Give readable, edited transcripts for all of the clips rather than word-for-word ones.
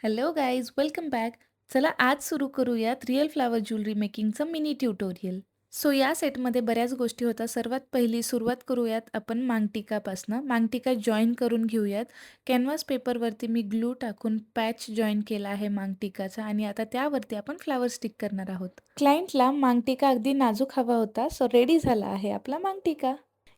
Hello guys, welcome back. चला आज सुरू करूयात रिअल फ्लावर ज्वेलरी मेकिंगचं मिनी ट्युटोरियल. सो या सेटमध्ये बऱ्याच गोष्टी होतात. सर्वात पहिली सुरुवात करूयात आपण मांगटिकापासनं. मांगटिका जॉईन करून घेऊयात. कॅनव्हास पेपरवरती मी ग्लू टाकून पॅच जॉईन केला आहे मांगटिकाचा आणि आता त्यावरती आपण फ्लावर स्टिक करणार आहोत. क्लायंटला मांगटिका अगदी नाजूक हवा होता, सो रेडी झाला आहे आपला मांगटिका.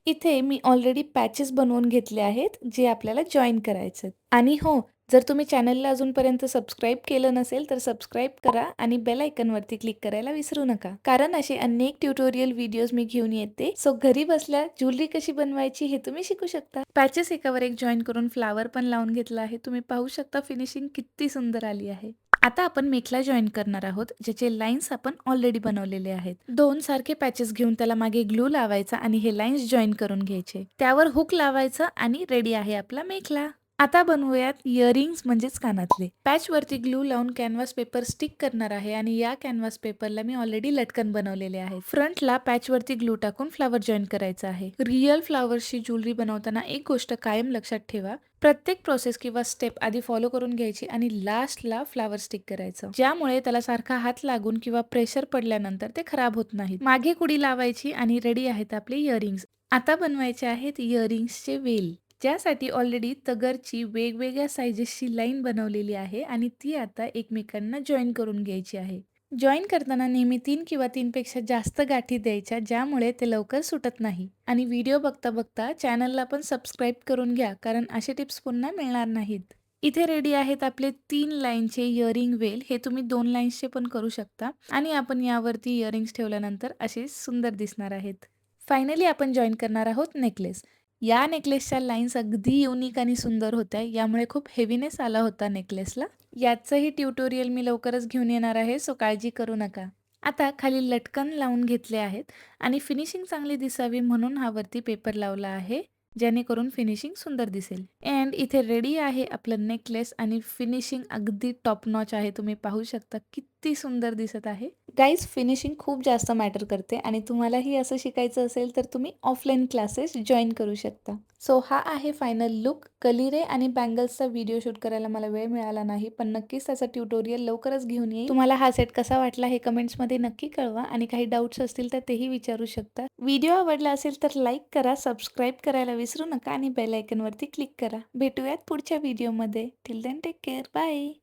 इथे मी ऑलरेडी पॅचेस बनवून घेतले आहेत, जे आपल्याला जॉईन करायचे आहेत. आणि हो, जर तुम्ही चॅनलला अजूनपर्यंत सबस्क्राईब केलं नसेल तर सबस्क्राईब करा आणि बेल आयकॉनवरती क्लिक करायला विसरू नका. कारण असे अनेक ट्युटोरियल व्हिडिओज मी घेऊन येते. सो घरी बसल्या ज्वेलरी कशी बनवायची हे तुम्ही शिकू शकता. पॅचेस एकावर एक जॉईन करून फ्लावर पण लावून घेतला आहे. तुम्ही पाहू शकता फिनिशिंग किती सुंदर आली आहे. आता आपण मेखला जॉईन करणार आहोत, ज्याचे लाईन्स आपण ऑलरेडी बनवलेले आहेत. दोन सारखे पॅचेस घेऊन त्याला मागे ग्लू लावायचा आणि हे लाईन्स जॉईन करून घ्यायचे. त्यावर हुक लावायचं आणि रेडी आहे आपला मेखला. आता बनवूयात इयरिंग्स म्हणजेच कानातले. पॅच वरती ग्लू लावून कॅनव्हास पेपर स्टिक करणार आहे आणि या कॅनव्हास पेपरला मी ऑलरेडी लटकन बनवलेले आहे. फ्रंटला पॅच वरती ग्लू टाकून फ्लावर जॉईन करायचा आहे. रिअल फ्लावर्सची ज्वेलरी बनवताना एक गोष्ट कायम लक्षात ठेवा. प्रत्येक प्रोसेस किंवा स्टेप आधी फॉलो करून घ्यायची आणि लास्टला फ्लावर स्टिक करायचं, ज्यामुळे त्याला सारखा हात लागून किंवा प्रेशर पडल्यानंतर ते खराब होत नाहीत. मागे कुडी लावायची आणि रेडी आहेत आपले इयरिंग्स. आता बनवायचे आहेत इयरिंग्सचे वेल, ज्यासाठी ऑलरेडी तगरची वेगवेगळ्या साइजेसची लाईन बनवलेली आहे आणि ती आता एकमेकांना जॉईन करून घ्यायची आहे. जॉईन करताना नेहमी 3 किंवा 3 पेक्षा जास्त गाठी द्यायच्या, ज्यामुळे ते लवकर सुटत नाही. आणि व्हिडिओ बघता बघता चॅनलला पण सबस्क्राईब करून घ्या, कारण असे टिप्स पुन्हा मिळणार नाहीत. इथे रेडी आहेत आपले 3 लाईनचे इयरिंग वेल. हे तुम्ही 2 लाईन्सचे पण करू शकता आणि आपण यावरती इयरिंग्स ठेवल्यानंतर असे सुंदर दिसणार आहेत. फायनली आपण जॉईन करणार आहोत नेकलेस. या नेकलेसच्या लाईन्स अगदी युनिक आणि सुंदर होत्या, यामुळे खूप हेवीनेस आला होता नेकलेसला. याचंही ट्युटोरियल मी लवकरच घेऊन येणार आहे, सो काळजी करू नका. आता खाली लटकन लावून घेतले आहेत आणि फिनिशिंग चांगली दिसावी म्हणून हा वरती पेपर लावला आहे, जेणेकरून फिनिशिंग सुंदर दिसेल. अँड इथे रेडी आहे आपलं नेकलेस आणि फिनिशिंग अगदी टॉप नॉच आहे. तुम्ही पाहू शकता किती सुंदर दिसत आहे. गाईज, फिनिशिंग खूप जास्त मॅटर करते आणि तुम्हालाही असं शिकायचं असेल तर तुम्ही ऑफलाईन क्लासेस जॉईन करू शकता. सो हा आहे फायनल लुक. कलिरे आणि बँगल्सचा व्हिडिओ शूट करायला मला वेळ मिळाला नाही, पण नक्कीच त्याचा ट्युटोरियल लवकरच घेऊन येईल. तुम्हाला हा सेट कसा वाटला हे कमेंट्समध्ये नक्की कळवा आणि काही डाऊट्स असतील तर तेही विचारू शकता. व्हिडिओ आवडला असेल तर लाईक करा, सबस्क्राईब करायला विसरू नका आणि बेल आयकॉनवरती क्लिक करा. भेटूयात पुढच्या व्हिडिओमध्ये. Till then take care. Bye.